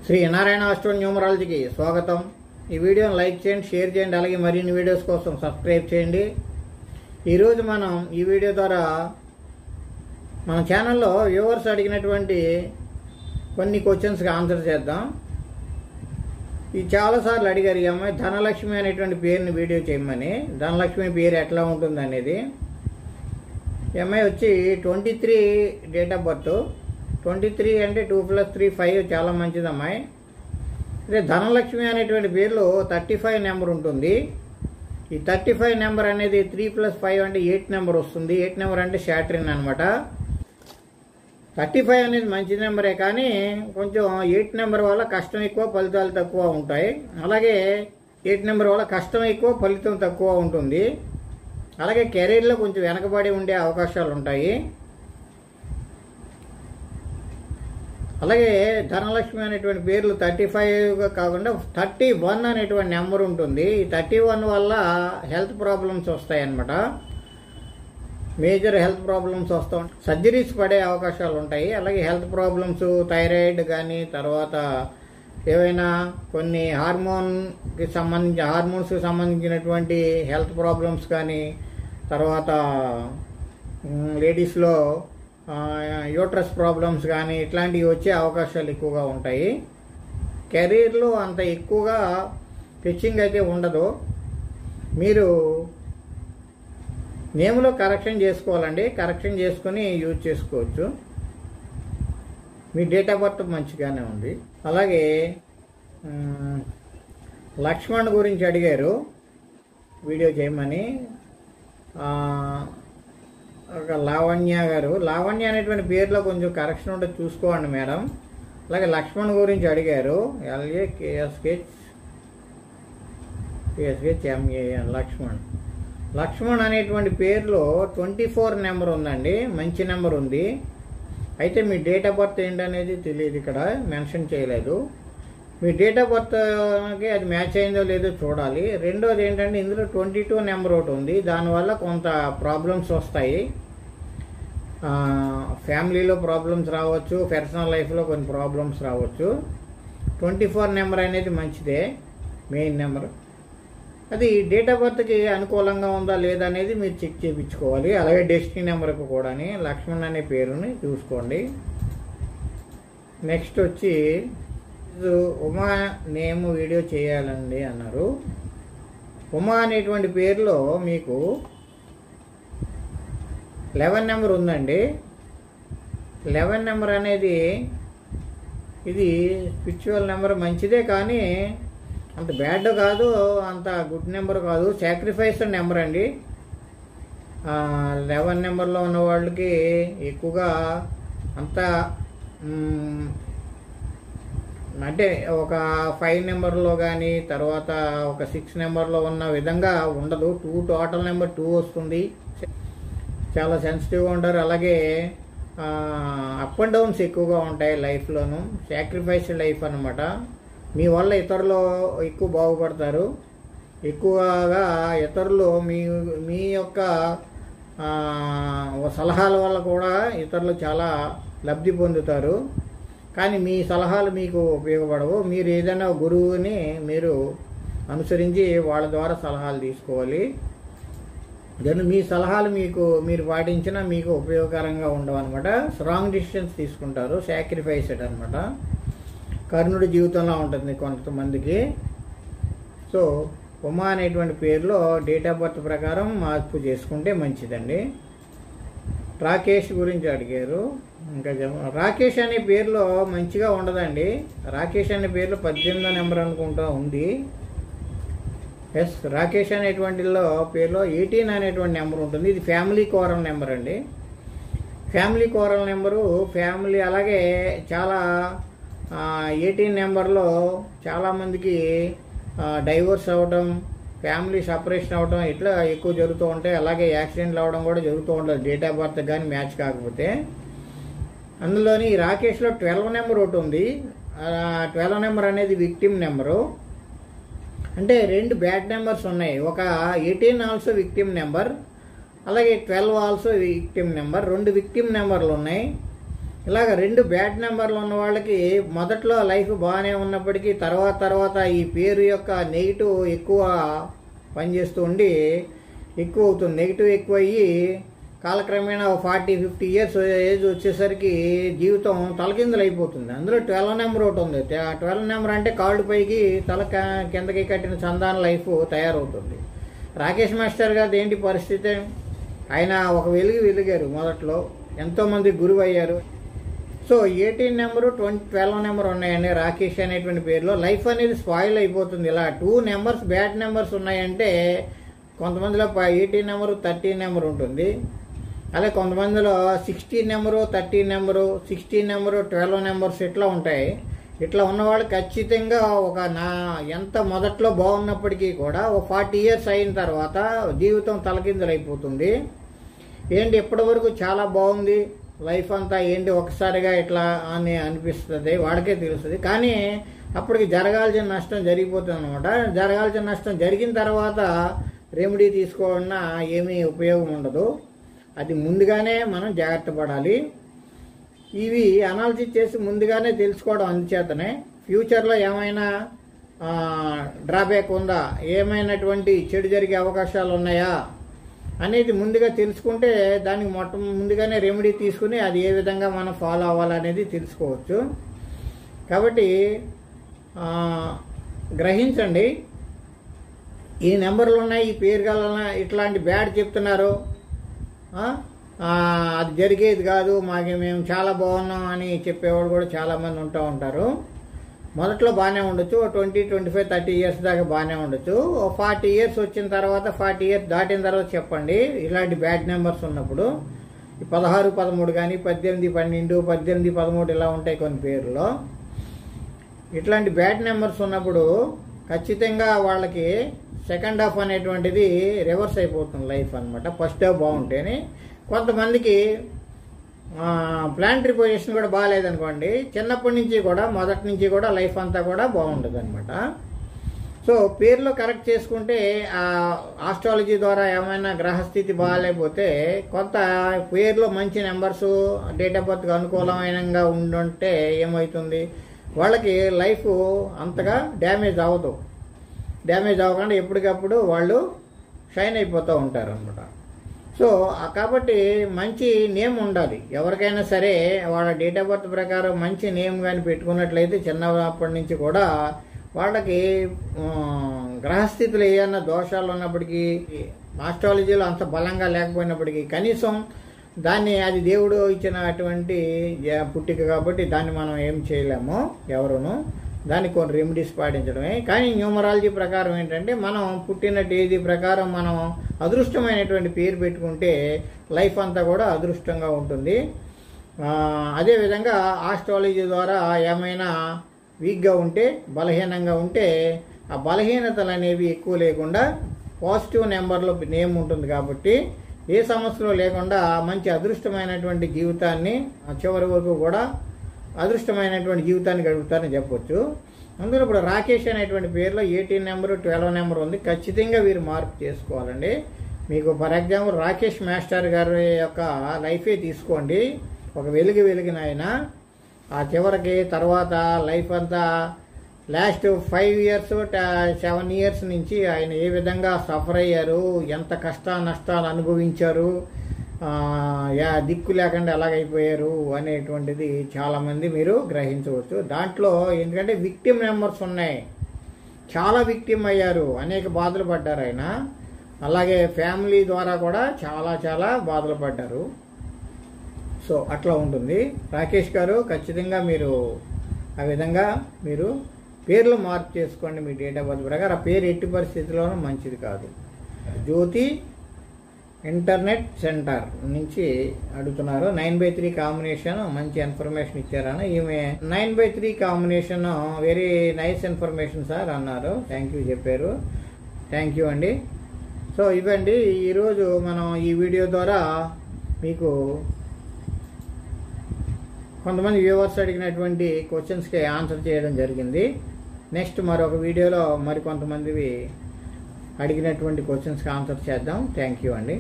Shri Narayana astro న్యూమరాలజీకి స్వాగతం. ఈ వీడియోని లైక్ చేయండి, షేర్ చేయండి, అలాగే మరిన్ని వీడియోస్ కోసం సబ్స్క్రైబ్ చేయండి. ఈరోజు మనం ఈ వీడియో ద్వారా మన ఛానల్లో వ్యూవర్స్ అడిగినటువంటి కొన్ని క్వశ్చన్స్కి ఆన్సర్ చేద్దాం. ఇది చాలాసార్లు అడిగారు ఈ అమ్మాయి ధనలక్ష్మి అనేటువంటి పేరుని వీడియో చేయమని. ధనలక్ష్మి పేరు ఎట్లా ఉంటుంది అనేది. ఈ అమ్మాయి వచ్చి 23 డేట్ ఆఫ్ బర్త్. 23 అంటే 2 + 3 5 చాలా మంచిది అమ్మాయి. అదే ధనలక్ష్మి అనేటువంటి పేరులో 35 నెంబర్ ఉంటుంది. ఈ 35 నెంబర్ అనేది 3 + 5 అంటే 8 నెంబర్ వస్తుంది. 8 నెంబర్ అంటే శాటరిన్ అనమాట. 35 అనేది మంచి నెంబరే, కానీ కొంచెం 8 నెంబర్ వల్ల కష్టం ఎక్కువ, ఫలితాలు తక్కువ ఉంటాయి. అలాగే 8 నెంబర్ వల్ల కష్టం ఎక్కువ, ఫలితం తక్కువ ఉంటుంది. అలాగే కెరీర్లో కొంచెం వెనకబడి ఉండే అవకాశాలు ఉంటాయి. అలాగే ధనలక్ష్మి అనేటువంటి పేర్లు 35 కాకుండా 31 అనేటువంటి నెంబర్ ఉంటుంది. ఈ 31 వల్ల హెల్త్ ప్రాబ్లమ్స్ వస్తాయి అన్నమాట. మేజర్ హెల్త్ ప్రాబ్లమ్స్ వస్తూ ఉంటాయి, సర్జరీస్ పడే అవకాశాలు ఉంటాయి. అలాగే హెల్త్ ప్రాబ్లమ్స్, థైరాయిడ్ కానీ, తర్వాత ఏవైనా కొన్ని హార్మోన్స్కి సంబంధించినటువంటి హెల్త్ ప్రాబ్లమ్స్ కానీ, తర్వాత లేడీస్లో యూట్రస్ ప్రాబ్లమ్స్ కానీ ఇట్లాంటివి వచ్చే అవకాశాలు ఎక్కువగా ఉంటాయి. కెరీర్లో అంత ఎక్కువగా పిచ్చింగ్ అయితే ఉండదు. మీరు నేమ్లో కరెక్షన్ చేసుకోవాలండి. కరెక్షన్ చేసుకొని యూజ్ చేసుకోవచ్చు. మీ డేట్ ఆఫ్ బర్త్ మంచిగానే ఉంది. అలాగే లక్ష్మణ్ గురించి అడిగారు వీడియో చేయమని. ఒక లావణ్య గారు. లావణ్య అనేటువంటి పేరులో కొంచెం కరెక్షన్ ఉంటే చూసుకోండి మేడం. అలాగే లక్ష్మణ్ గురించి అడిగారు. LAKSHMAN లక్ష్మణ్. లక్ష్మణ్ అనేటువంటి పేరులో 24 నెంబర్ ఉందండి. మంచి నెంబర్ ఉంది. అయితే మీ డేట్ ఆఫ్ బర్త్ ఏంటనేది తెలియదు, ఇక్కడ మెన్షన్ చేయలేదు. మీ డేట్ ఆఫ్ బర్త్కి అది మ్యాచ్ అయిందో లేదో చూడాలి. రెండోది ఏంటంటే ఇందులో 22 నెంబర్ ఒకటి ఉంది. దానివల్ల కొంత ప్రాబ్లమ్స్ వస్తాయి. ఫ్యామిలీలో ప్రాబ్లమ్స్ రావచ్చు, పర్సనల్ లైఫ్లో కొన్ని ప్రాబ్లమ్స్ రావచ్చు. 24 నెంబర్ అనేది మంచిదే, మెయిన్ నెంబర్. అది డేట్ ఆఫ్ బర్త్కి అనుకూలంగా ఉందా లేదా అనేది మీరు చెక్ చేయించుకోవాలి. అలాగే డెస్టినీ నెంబర్కి కూడా లక్ష్మణ్ అనే పేరుని చూసుకోండి. నెక్స్ట్ వచ్చి ఉమా నేమ్ వీడియో చేయాలండి అన్నారు. ఉమా అనేటువంటి పేరులో మీకు 11 నెంబర్ ఉందండి. 11 నెంబర్ అనేది ఇది స్పిరిచువల్ నెంబర్, మంచిదే, కానీ అంత బ్యాడ్ కాదు, అంత గుడ్ నెంబర్ కాదు. సాక్రిఫైస్ నెంబర్ అండి. 11 నెంబర్లో ఉన్న వాళ్ళకి ఎక్కువగా అంత అంటే ఒక 5 నెంబర్లో కానీ, తర్వాత ఒక 6 నెంబర్లో ఉన్న విధంగా ఉండదు. 2 టోటల్ నెంబర్ 2 వస్తుంది. చాలా సెన్సిటివ్గా ఉంటారు. అలాగే అప్ అండ్ డౌన్స్ ఎక్కువగా ఉంటాయి లైఫ్లోను. సాక్రిఫైస్ లైఫ్ అన్నమాట. మీ వల్ల ఇతరులు ఎక్కువ బాగుపడతారు. ఎక్కువగా ఇతరులు మీ యొక్క సలహాల వల్ల కూడా ఇతరులు చాలా లబ్ధి పొందుతారు. కానీ మీ సలహాలు మీకు ఉపయోగపడవు. మీరు ఏదైనా గురువుని మీరు అనుసరించి వాళ్ళ ద్వారా సలహాలు తీసుకోవాలి. దాన్ని మీ సలహాలు మీరు పాటించినా మీకు ఉపయోగకరంగా ఉండవు అనమాట. రాంగ్ డిసిషన్స్ తీసుకుంటారు. సాక్రిఫైస్డ్ అనమాట. కర్ణుడి జీవితంలో ఉంటుంది కొంతమందికి. సో ఉమా అనేటువంటి పేరులో డేట్ ఆఫ్ బర్త్ ప్రకారం మార్పు చేసుకుంటే మంచిదండి. రాకేష్ గురించి అడిగారు. ఇంకా రాకేష్ అనే పేరులో మంచిగా ఉండదండి. రాకేష్ అనే పేరులో 18 నెంబర్ అనుకుంటా ఉంది. ఎస్, రాకేష్ అనేటువంటిలో పేరులో 18 అనేటువంటి నెంబర్ ఉంటుంది. ఇది ఫ్యామిలీ కోరల్ నెంబర్ అండి. Family coral number family. అలాగే చాలా 18 నెంబర్లో చాలామందికి డైవోర్స్ అవ్వడం, ఫ్యామిలీ సపరేషన్ అవ్వడం ఇట్లా ఎక్కువ జరుగుతూ ఉంటాయి. అలాగే యాక్సిడెంట్లు అవ్వడం కూడా జరుగుతూ ఉంటుంది డేట్ ఆఫ్ బర్త్ కానీ మ్యాచ్ కాకపోతే. అందులోని రాకేష్లో 12 నెంబర్ ఒకటి ఉంది. 12 నెంబర్ అనేది విక్టిమ్ నెంబరు. అంటే 2 బ్యాడ్ నెంబర్స్ ఉన్నాయి. ఒక 18 ఆల్సో విక్టిమ్ నెంబర్, అలాగే 12 ఆల్సో విక్టిమ్ నెంబర్. 2 విక్టిమ్ నెంబర్లు ఉన్నాయి. ఇలాగ 2 బ్యాడ్ నెంబర్లు ఉన్న వాళ్ళకి మొదట్లో లైఫ్ బాగానే ఉన్నప్పటికీ తర్వాత ఈ పేరు యొక్క నెగిటివ్ ఎక్కువ పనిచేస్తూ ఉండి ఎక్కువ అవుతుంది. నెగిటివ్ ఎక్కువ అయ్యి కాలక్రమేణా 40-50 ఇయర్స్ ఏజ్ వచ్చేసరికి జీవితం తలకిందులు అయిపోతుంది. అందులో 12 నెంబర్ ఒకటి ఉంది. 12 నెంబర్ అంటే కాళ్ళు పైకి తల కిందకి కట్టిన చందాన లైఫ్ తయారవుతుంది. రాకేష్ మాస్టర్ గారు ఏంటి పరిస్థితి? ఆయన ఒక వెలిగారు. మొదట్లో ఎంతోమంది గురువు అయ్యారు. సో 18 నెంబరు 12 నెంబర్ ఉన్నాయండి రాకేష్ అనేటువంటి పేరులో. లైఫ్ అనేది స్పాయిల్ అయిపోతుంది. ఇలా 2 నెంబర్స్ బ్యాడ్ నెంబర్స్ ఉన్నాయంటే కొంతమందిలో 18 నెంబరు 13 నెంబర్ ఉంటుంది. అదే కొంతమందిలో 16 నెంబరు 13 నెంబరు 16 నెంబరు 12 నెంబర్స్ ఇట్లా ఉంటాయి. ఇట్లా ఉన్నవాళ్ళు ఖచ్చితంగా ఎంత మొదట్లో బాగున్నప్పటికీ కూడా 40 ఇయర్స్ అయిన తర్వాత జీవితం తలకిందులు అయిపోతుంది. ఏంటి ఇప్పటి వరకు చాలా బాగుంది లైఫ్ అంతా, ఏంటి ఒకసారిగా ఇట్లా అని అనిపిస్తుంది, వాడికే తెలుస్తుంది. కానీ అప్పటికి జరగాల్సిన నష్టం జరిగిపోతుంది అనమాట. జరగాల్సిన నష్టం జరిగిన తర్వాత రెమెడీ తీసుకోవడం ఏమీ ఉపయోగం ఉండదు. అది ముందుగానే మనం జాగ్రత్త పడాలి. ఇవి అనాలిసిస్ చేసి ముందుగానే తెలుసుకోవడం. అందుచేతనే ఫ్యూచర్లో ఏమైనా డ్రాబ్యాక్ ఉందా, ఏమైనటువంటి చెడు జరిగే అవకాశాలు ఉన్నాయా అనేది ముందుగా తెలుసుకుంటే దానికి ముందుగానే రెమెడీ తీసుకుని అది ఏ విధంగా మనం ఫాలో అవ్వాలనేది తెలుసుకోవచ్చు. కాబట్టి గ్రహించండి, ఈ నెంబర్లు ఉన్నాయి, ఈ పేరు గల ఇట్లాంటి బ్యాడ్ చెప్తున్నారు, అది జరిగేది కాదు, మేము చాలా బాగున్నాం అని చెప్పేవాడు కూడా చాలామంది ఉంటూ ఉంటారు. మొదట్లో బాగానే ఉండొచ్చు, 20, 25, 30 ఇయర్స్ దాకా బాగానే ఉండొచ్చు. 40 ఇయర్స్ వచ్చిన తర్వాత 40 ఇయర్స్ దాటిన తర్వాత చెప్పండి ఇలాంటి బ్యాడ్ నెంబర్స్ ఉన్నప్పుడు. 16, 13 కానీ 18, 12, 18, 13 ఇలా ఉంటాయి కొన్ని పేర్లలో. ఇట్లాంటి బ్యాడ్ నెంబర్స్ ఉన్నప్పుడు ఖచ్చితంగా వాళ్ళకి సెకండ్ హాఫ్ అనేటువంటిది రివర్స్ అయిపోతుంది లైఫ్ అనమాట. ఫస్ట్ హాఫ్ బాగుంటేనే. కొంతమందికి ప్లానటరీ పొజిషన్ కూడా బాగాలేదనుకోండి, చిన్నప్పటి నుంచి కూడా మొదటి నుంచి కూడా లైఫ్ అంతా కూడా బాగుండదు అనమాట. సో పేర్లో కరెక్ట్ చేసుకుంటే ఆస్ట్రాలజీ ద్వారా ఏమైనా గ్రహస్థితి బాగాలేకపోతే కొంత పేర్లో మంచి నెంబర్స్ డేట్ ఆఫ్ బర్త్కి అనుకూలమైనగా ఉండుంటే ఏమవుతుంది, వాళ్ళకి లైఫ్ అంతగా డ్యామేజ్ అవ్వదు. డ్యామేజ్ అవ్వకుండా ఎప్పటికప్పుడు వాళ్ళు షైన్ అయిపోతూ ఉంటారు అనమాట. సో కాబట్టి మంచి నేమ్ ఉండాలి ఎవరికైనా సరే. వాళ్ళ డేట్ ఆఫ్ బర్త్ ప్రకారం మంచి నేమ్ కానీ పెట్టుకున్నట్లయితే చిన్నప్పటి నుంచి కూడా వాళ్ళకి గ్రహస్థితులు ఏదైనా దోషాలు ఉన్నప్పటికీ, ఆస్ట్రాలజీలో అంత బలంగా లేకపోయినప్పటికీ కనీసం దాన్ని అది దేవుడు ఇచ్చినటువంటి పుట్టిక కాబట్టి దాన్ని మనం ఏం చేయలేము ఎవరును. దానికి కొన్ని రెమెడీస్ పాటించడమే. కానీ న్యూమరాలజీ ప్రకారం ఏంటంటే మనం పుట్టిన తేదీ ప్రకారం మనం అదృష్టమైనటువంటి పేరు పెట్టుకుంటే లైఫ్ అంతా కూడా అదృష్టంగా ఉంటుంది. అదేవిధంగా ఆస్ట్రాలజీ ద్వారా ఏమైనా వీక్గా ఉంటే, బలహీనంగా ఉంటే ఆ బలహీనతలు అనేవి ఎక్కువ లేకుండా పాజిటివ్ నెంబర్లో నేమ్ ఉంటుంది కాబట్టి ఏ సమస్యలు లేకుండా మంచి అదృష్టమైనటువంటి జీవితాన్ని చివరి వరకు కూడా అదృష్టమైనటువంటి జీవితాన్ని గడుపుతారని చెప్పొచ్చు. అందులో ఇప్పుడు రాకేష్ అనేటువంటి పేరులో 18 నెంబరు 12 నెంబర్ ఉంది. ఖచ్చితంగా వీరు మార్పు చేసుకోవాలండి. మీకు ఫర్ ఎగ్జాంపుల్ రాకేష్ మాస్టర్ గారి యొక్క లైఫే తీసుకోండి. ఒక వెలిగిన ఆయన ఆ చివరికి తర్వాత లైఫ్ అంతా లాస్ట్ 5 ఇయర్స్ 7 ఇయర్స్ నుంచి ఆయన ఏ విధంగా సఫర్ అయ్యారు, ఎంత కష్ట నష్టాలు అనుభవించారు, దిక్కు లేకుండా ఎలాగైపోయారు అనేటువంటిది చాలామంది మీరు గ్రహించవచ్చు. దాంట్లో ఎందుకంటే విక్టిమ్ నెంబర్స్ ఉన్నాయి, చాలా విక్టిమ్ అయ్యారు, అనేక బాధలు పడ్డారు ఆయన. అలాగే ఫ్యామిలీ ద్వారా కూడా చాలా బాధలు పడ్డారు. సో అట్లా ఉంటుంది. రాకేష్ గారు ఖచ్చితంగా మీరు ఆ విధంగా మీరు పేర్లు మార్పు చేసుకోండి మీ డేట్ ఆఫ్ బర్త్ ప్రకారం. ఆ పేరు ఎట్టి పరిస్థితుల్లోనూ మంచిది కాదు. జ్యోతి ఇంటర్నెట్ సెంటర్ నుంచి అడుగుతున్నారు. 9/3 కాంబినేషన్ మంచి ఇన్ఫర్మేషన్ ఇచ్చారని. ఈమె 9/3 combination very nice information sir అన్నారు. థ్యాంక్ యూ చెప్పారు. థ్యాంక్ యూ అండి. సో ఇవండి ఈరోజు మనం ఈ వీడియో ద్వారా మీకు కొంతమంది వ్యూవర్స్ అడిగినటువంటి క్వశ్చన్స్కి ఆన్సర్ చేయడం జరిగింది. నెక్స్ట్ మరొక వీడియోలో మరికొంతమందివి అడిగినటువంటి క్వశ్చన్స్కి ఆన్సర్ చేద్దాం. థ్యాంక్ యూ అండి.